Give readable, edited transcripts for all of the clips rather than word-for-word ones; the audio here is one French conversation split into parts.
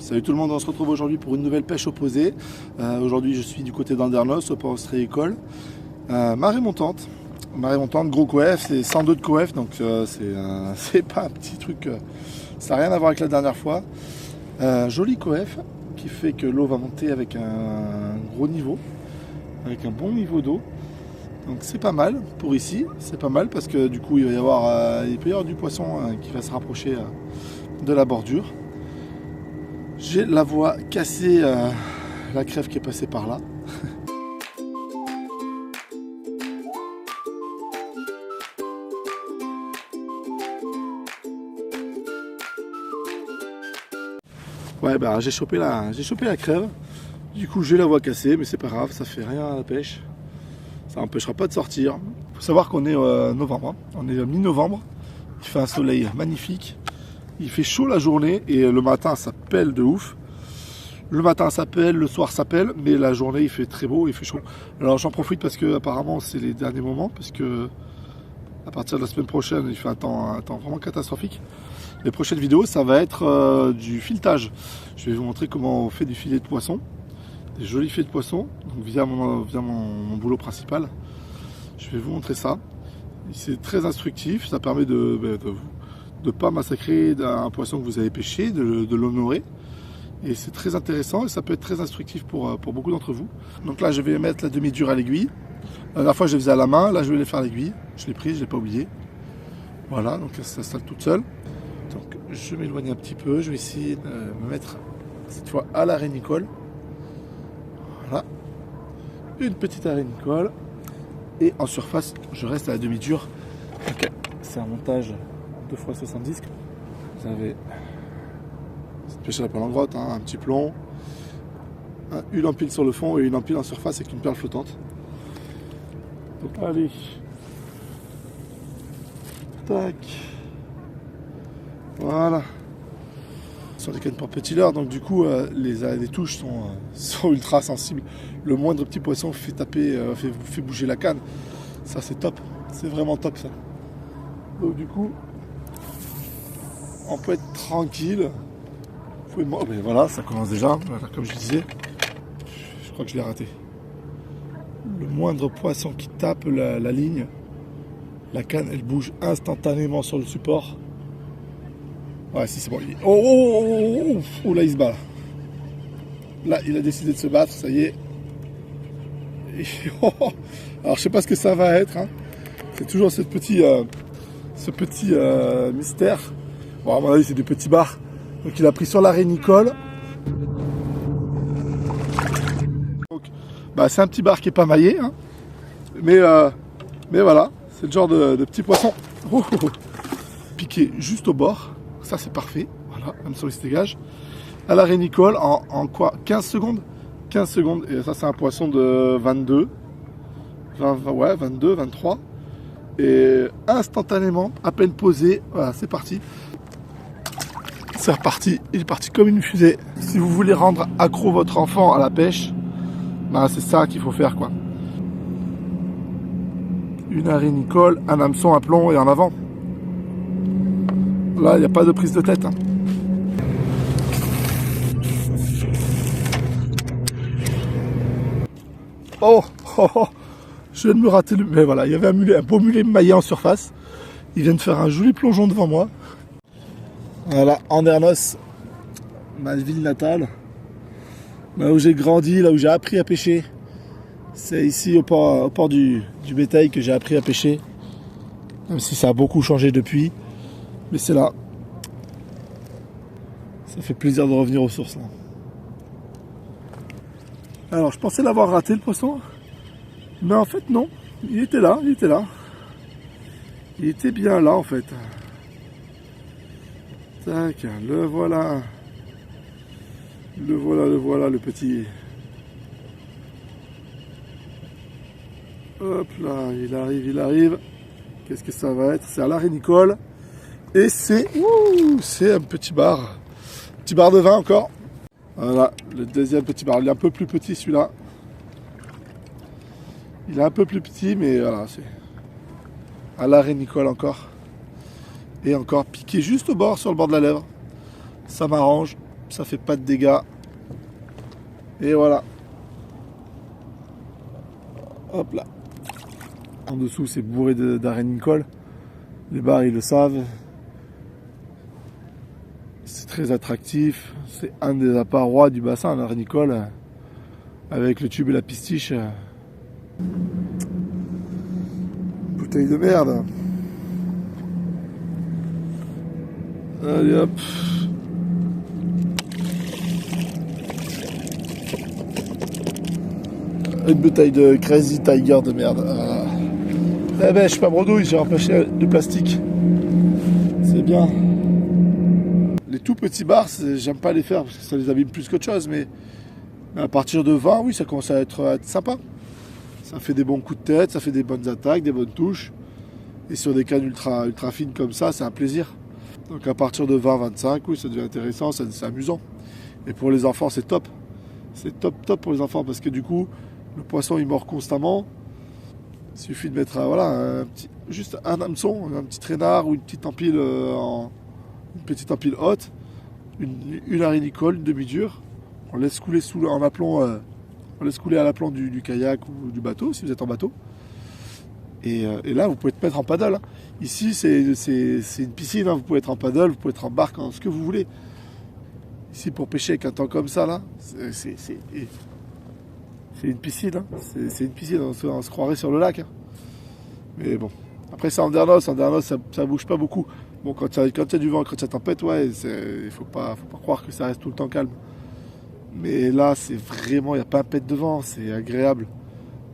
Salut tout le monde, on se retrouve aujourd'hui pour une nouvelle pêche opposée. Aujourd'hui je suis du côté d'Andernos, au port ostréicole. Marée montante, gros coef, c'est 102 de coef, donc c'est pas un petit truc, ça n'a rien à voir avec la dernière fois. Joli coef qui fait que l'eau va monter avec un gros niveau, avec un bon niveau d'eau. Donc c'est pas mal pour ici, c'est pas mal parce que du coup il peut y avoir du poisson qui va se rapprocher de la bordure. J'ai la voie cassée, la crève qui est passée par là. Ouais, bah j'ai chopé la crève. Du coup j'ai la voie cassée, mais c'est pas grave, ça fait rien à la pêche. Ça n'empêchera pas de sortir. Il faut savoir qu'on est novembre, on est mi-novembre. Il fait un soleil magnifique. Il fait chaud la journée et le matin ça pèle de ouf. Le matin ça pèle, le soir ça pèle, mais la journée il fait très beau, il fait chaud. Alors j'en profite parce que apparemment c'est les derniers moments, parce que à partir de la semaine prochaine il fait un temps vraiment catastrophique. Les prochaines vidéos ça va être du filetage. Je vais vous montrer comment on fait du filet de poisson, des jolis filets de poisson, donc via mon boulot principal. Je vais vous montrer ça. C'est très instructif, ça permet de ne pas massacrer un poisson que vous avez pêché, de l'honorer. Et c'est très intéressant et ça peut être très instructif pour beaucoup d'entre vous. Donc là je vais mettre la demi-dure à l'aiguille. La dernière fois je les faisais à la main, là je vais les faire à l'aiguille. Je l'ai prise, je ne l'ai pas oublié. Voilà, donc elle s'installe toute seule. Donc je m'éloigne un petit peu, je vais essayer de me mettre cette fois à la rénicole. Voilà, une petite rénicole. Et en surface je reste à la demi-dure. Okay. C'est un montage 2x70. Vous avez cette pêche à la perle en grotte, un petit plomb, une empile sur le fond et une empile en surface avec une perle flottante. Donc allez, tac, voilà. Sur des cannes pour petit leurre, donc du coup les touches sont ultra sensibles. Le moindre petit poisson fait taper, fait bouger la canne. Ça c'est top, c'est vraiment top ça. Donc du coup, on peut être tranquille. Oh ben voilà, ça commence déjà, voilà, comme je disais. Je crois que je l'ai raté. Le moindre poisson qui tape la ligne, la canne elle bouge instantanément sur le support. Ouais, si c'est bon. Oh, là il se bat. Là il a décidé de se battre, ça y est. Alors je sais pas ce que ça va être, hein. C'est toujours ce petit mystère. Bon, à mon avis c'est des petits bars. Donc il a pris sur la rénicole. Donc, bah, c'est un petit bar qui n'est pas maillé, hein. Mais voilà, c'est le genre de petit poisson. Piqué juste au bord. Ça c'est parfait. Voilà, même sur il se dégage. À la rénicole en quoi 15 secondes. 15 secondes. Et ça c'est un poisson de 22. 22, 23. Et instantanément, à peine posé, voilà, c'est parti. C'est reparti, il est parti comme une fusée. Si vous voulez rendre accro votre enfant à la pêche, bah c'est ça qu'il faut faire quoi. Une rénicole, un hameçon, un plomb et en avant. Là, il n'y a pas de prise de tête, hein. Oh, je viens de me rater le... Mais voilà, il y avait un beau mulet maillé en surface. Il vient de faire un joli plongeon devant moi. Voilà, Andernos, ma ville natale, là où j'ai grandi, là où j'ai appris à pêcher. C'est ici au port du bétail que j'ai appris à pêcher. Même si ça a beaucoup changé depuis. Mais c'est là. Ça fait plaisir de revenir aux sources là. Alors je pensais l'avoir raté le poisson. Mais en fait non. Il était là. Il était bien là en fait. Tac, le voilà, le petit. Hop là, il arrive. Qu'est-ce que ça va être? C'est à la rénicole. Et c'est un petit bar. Petit bar de vin encore. Voilà, le deuxième petit bar. Il est un peu plus petit celui-là. Il est un peu plus petit, mais voilà, c'est à la rénicole encore. Et encore piqué juste au bord, sur le bord de la lèvre. Ça m'arrange. ça fait pas de dégâts. Et voilà. Hop là. En dessous, c'est bourré d'arénicole. Les bars, ils le savent. C'est très attractif. C'est un des appareils du bassin, l'arénicole. Avec le tube et la pistiche. Bouteille de merde. Allez hop. Une bouteille de Crazy Tiger de merde. Eh ben, je suis pas bredouille, j'ai empêché du plastique. C'est bien. Les tout petits bars, j'aime pas les faire parce que ça les abîme plus qu'autre chose, mais à partir de 20, oui, ça commence à être sympa. Ça fait des bons coups de tête, ça fait des bonnes attaques, des bonnes touches. Et sur des cannes ultra fines comme ça, c'est un plaisir. Donc à partir de 20-25, oui, ça devient intéressant, c'est amusant. Et pour les enfants, c'est top. C'est top pour les enfants parce que du coup, le poisson il mord constamment. Il suffit de mettre juste un hameçon, un petit traînard ou une petite empile haute, une arénicole, une demi-dure. On laisse couler on laisse couler à l'aplomb du kayak ou du bateau si vous êtes en bateau. Et là, vous pouvez te mettre en paddle. Hein. Ici, c'est une piscine. Hein. Vous pouvez être en paddle, vous pouvez être en barque, ce que vous voulez. Ici, pour pêcher avec un temps comme ça, là, c'est une piscine. Hein. C'est une piscine. On se croirait sur le lac. Hein. Mais bon. Après, c'est Andernos. Andernos, ça bouge pas beaucoup. Bon, quand il y a du vent, quand il y a tempête, ouais, il faut pas croire que ça reste tout le temps calme. Mais là, c'est vraiment, il n'y a pas un pet de vent. C'est agréable.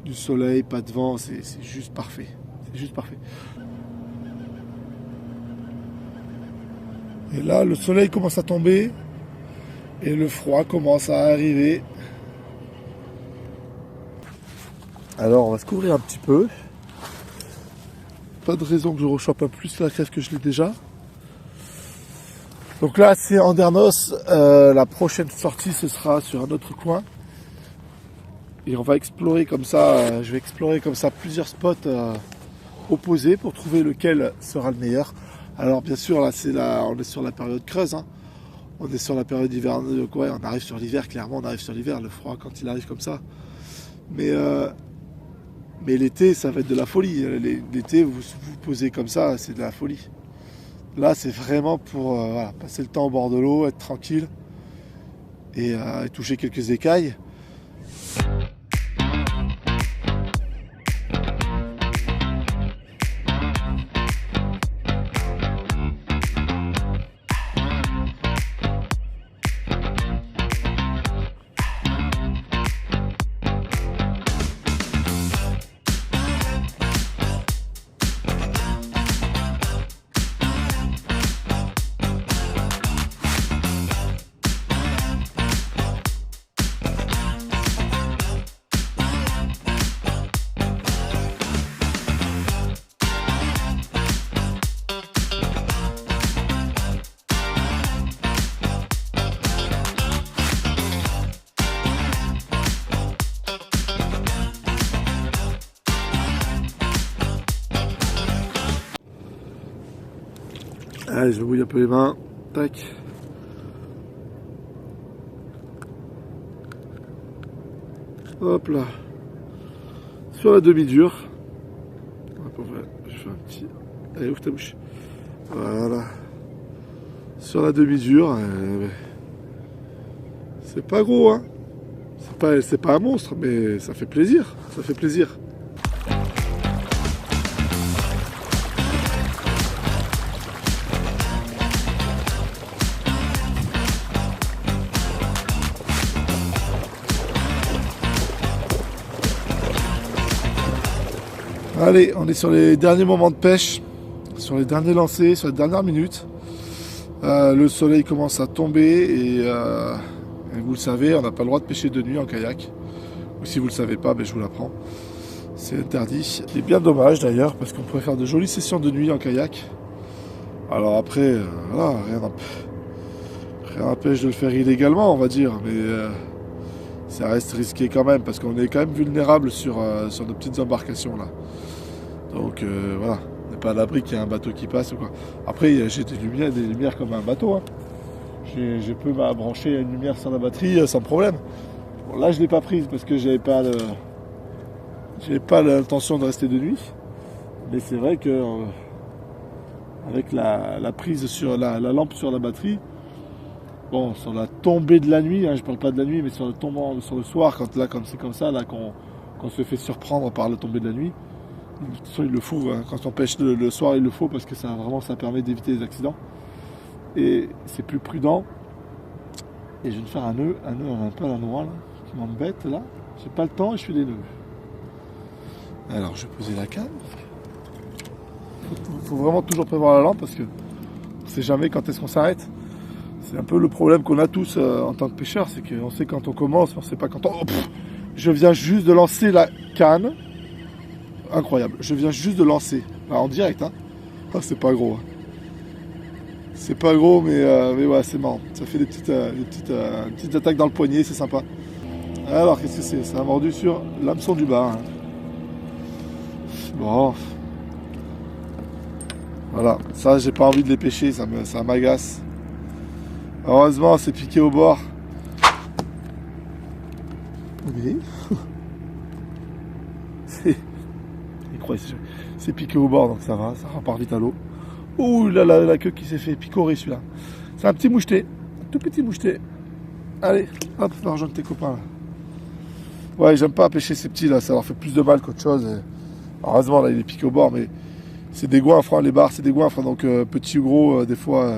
Du soleil, pas de vent, c'est juste parfait. C'est juste parfait. Et là, le soleil commence à tomber et le froid commence à arriver. Alors, on va se couvrir un petit peu. Pas de raison que je rechoppe un plus la crève que je l'ai déjà. Donc là, c'est Andernos. La prochaine sortie, ce sera sur un autre coin. Et on va explorer comme ça, je vais explorer comme ça plusieurs spots opposés pour trouver lequel sera le meilleur. Alors bien sûr, là, on est sur la période creuse. Hein. On est sur la période d'hiver. Ouais, on arrive sur l'hiver, clairement, on arrive sur l'hiver, le froid quand il arrive comme ça. Mais l'été, ça va être de la folie. L'été, vous posez comme ça, c'est de la folie. Là, c'est vraiment pour passer le temps au bord de l'eau, être tranquille et toucher quelques écailles. Allez, je mouille un peu les mains. Tac. Hop là. Sur la demi-dure. Je fais un petit... Allez, ouvre ta bouche. Voilà. Sur la demi-dure. C'est pas gros, hein. C'est pas un monstre, mais ça fait plaisir. Ça fait plaisir. Allez, on est sur les derniers moments de pêche, sur les derniers lancers, sur les dernières minutes. Le soleil commence à tomber et vous le savez, on n'a pas le droit de pêcher de nuit en kayak. Ou si vous ne le savez pas, je vous l'apprends. C'est interdit. C'est bien dommage d'ailleurs, parce qu'on pourrait faire de jolies sessions de nuit en kayak. Alors après, voilà, rien n'empêche de le faire illégalement, on va dire. Mais ça reste risqué quand même, parce qu'on est quand même vulnérable sur nos petites embarcations là. Donc voilà, on n'est pas à l'abri qu'il y ait un bateau qui passe ou quoi. Après, j'ai des lumières comme un bateau. Hein. je peux brancher une lumière sur la batterie sans problème. Bon, là je ne l'ai pas prise parce que j'avais pas l'intention de rester de nuit. Mais c'est vrai que avec la prise sur la lampe sur la batterie, bon, sur la tombée de la nuit, hein, je parle pas de la nuit, mais sur le soir, quand là, comme c'est comme ça, là, qu'on se fait surprendre par la tombée de la nuit, de toute façon, il le faut, hein, quand on pêche le soir, il le faut parce que ça permet d'éviter les accidents. Et c'est plus prudent. Et je vais me faire un nœud un peu à la noix, là, qui m'embête, là. J'ai pas le temps et je fais des nœuds. Alors, je vais poser la canne. Il faut vraiment toujours prévoir la lampe parce que on ne sait jamais quand est-ce qu'on s'arrête. C'est un peu le problème qu'on a tous en tant que pêcheurs, c'est qu'on sait quand on commence, mais on ne sait pas quand on... Oh, je viens juste de lancer la canne. Incroyable. Je viens juste de lancer. Là, en direct, hein. Ah, c'est pas gros. Hein. C'est pas gros, mais ouais, c'est marrant. Ça fait des petites attaques dans le poignet, c'est sympa. Alors, qu'est-ce que c'est? Ça a mordu sur l'hameçon du bas. Hein. Bon. Voilà. Ça, j'ai pas envie de les pêcher, ça m'agace. Heureusement, c'est piqué au bord. Oui. C'est piqué au bord, donc ça va, ça repart vite à l'eau. Ouh là là, la queue qui s'est fait picorer celui-là. C'est un petit moucheté, un tout petit moucheté. Allez, hop, va rejoindre tes copains là. Ouais, j'aime pas pêcher ces petits là, ça leur fait plus de mal qu'autre chose. Et... heureusement, là, il est piqué au bord, mais c'est des goinfres, hein, les barres, c'est des goinfres. Donc, petit ou gros, des fois,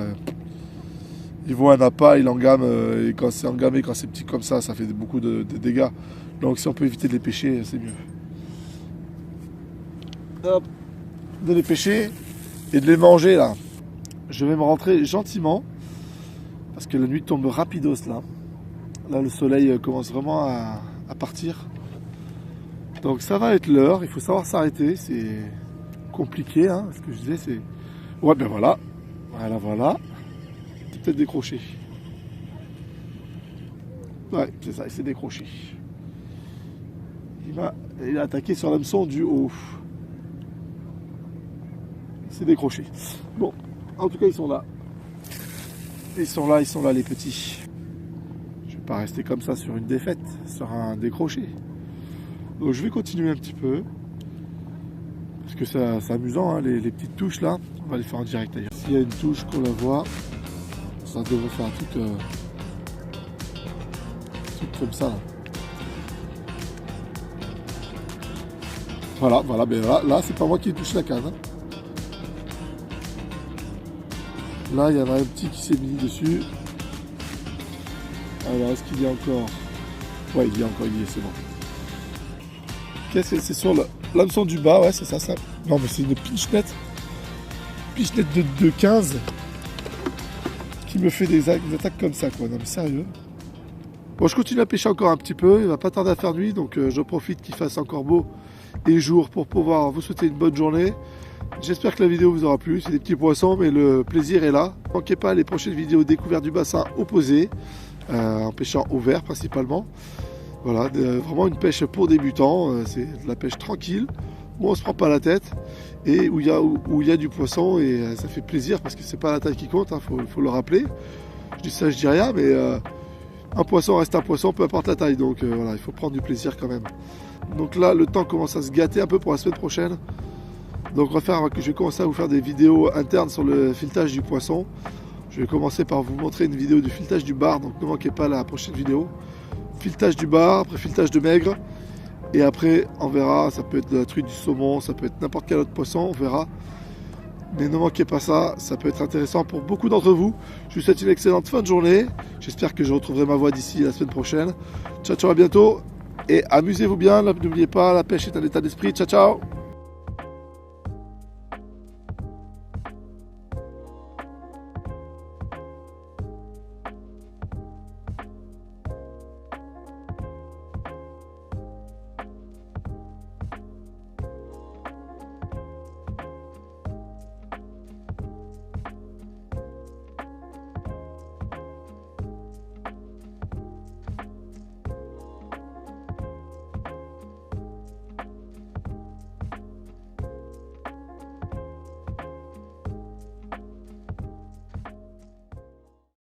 ils voient un appât, ils engament. Et quand c'est engamé, quand c'est petit comme ça fait beaucoup de dégâts. Donc, si on peut éviter de les pêcher, c'est mieux. Hop, de les pêcher et de les manger là. Je vais me rentrer gentiment parce que la nuit tombe rapidos là. Là, le soleil commence vraiment à partir. Donc ça va être l'heure, il faut savoir s'arrêter, c'est compliqué, hein, ce que je disais, c'est... Ouais, ben voilà, voilà, c'est peut-être décroché. Ouais, c'est ça, il s'est décroché. Il a attaqué sur l'hameçon du haut. Il s'est décroché. Bon, en tout cas, ils sont là. Ils sont là, les petits. Je vais pas rester comme ça sur une défaite, sur un décroché. Donc je vais continuer un petit peu. Parce que c'est amusant, hein, les petites touches là. On va les faire en direct d'ailleurs. S'il y a une touche qu'on la voit, ça devrait faire un truc comme ça là. Voilà, ben là c'est pas moi qui touche la canne. Hein. Là il y en a un petit qui s'est mis dessus. Alors est-ce qu'il y a encore? Ouais, il y a encore, c'est bon. Qu'est-ce que c'est sur l'hameçon du bas? Ouais, c'est ça. Non, mais c'est une pichenette. Pichenette de 15 qui me fait des attaques comme ça, quoi. Non, mais sérieux. Bon, je continue à pêcher encore un petit peu. Il va pas tarder à faire nuit, donc je profite qu'il fasse encore beau et jour pour pouvoir vous souhaiter une bonne journée. J'espère que la vidéo vous aura plu. C'est des petits poissons, mais le plaisir est là. Ne manquez pas les prochaines vidéos découvertes du bassin opposé, en pêchant au vert principalement. Voilà, vraiment une pêche pour débutants, c'est de la pêche tranquille, où on ne se prend pas la tête et où il y a du poisson et ça fait plaisir parce que c'est pas la taille qui compte, faut le rappeler. Je dis ça, je dis rien, mais un poisson reste un poisson, peu importe la taille, donc voilà, il faut prendre du plaisir quand même. Donc là, le temps commence à se gâter un peu pour la semaine prochaine. Donc je vais commencer à vous faire des vidéos internes sur le filetage du poisson. Je vais commencer par vous montrer une vidéo du filetage du bar, donc ne manquez pas la prochaine vidéo. Filetage du bar, après filetage de maigre, et après on verra, ça peut être de la truite, du saumon, ça peut être n'importe quel autre poisson, on verra. Mais ne manquez pas ça peut être intéressant pour beaucoup d'entre vous. Je vous souhaite une excellente fin de journée, j'espère que je retrouverai ma voix d'ici la semaine prochaine. Ciao, ciao, à bientôt, et amusez-vous bien, n'oubliez pas, la pêche est un état d'esprit, ciao, ciao.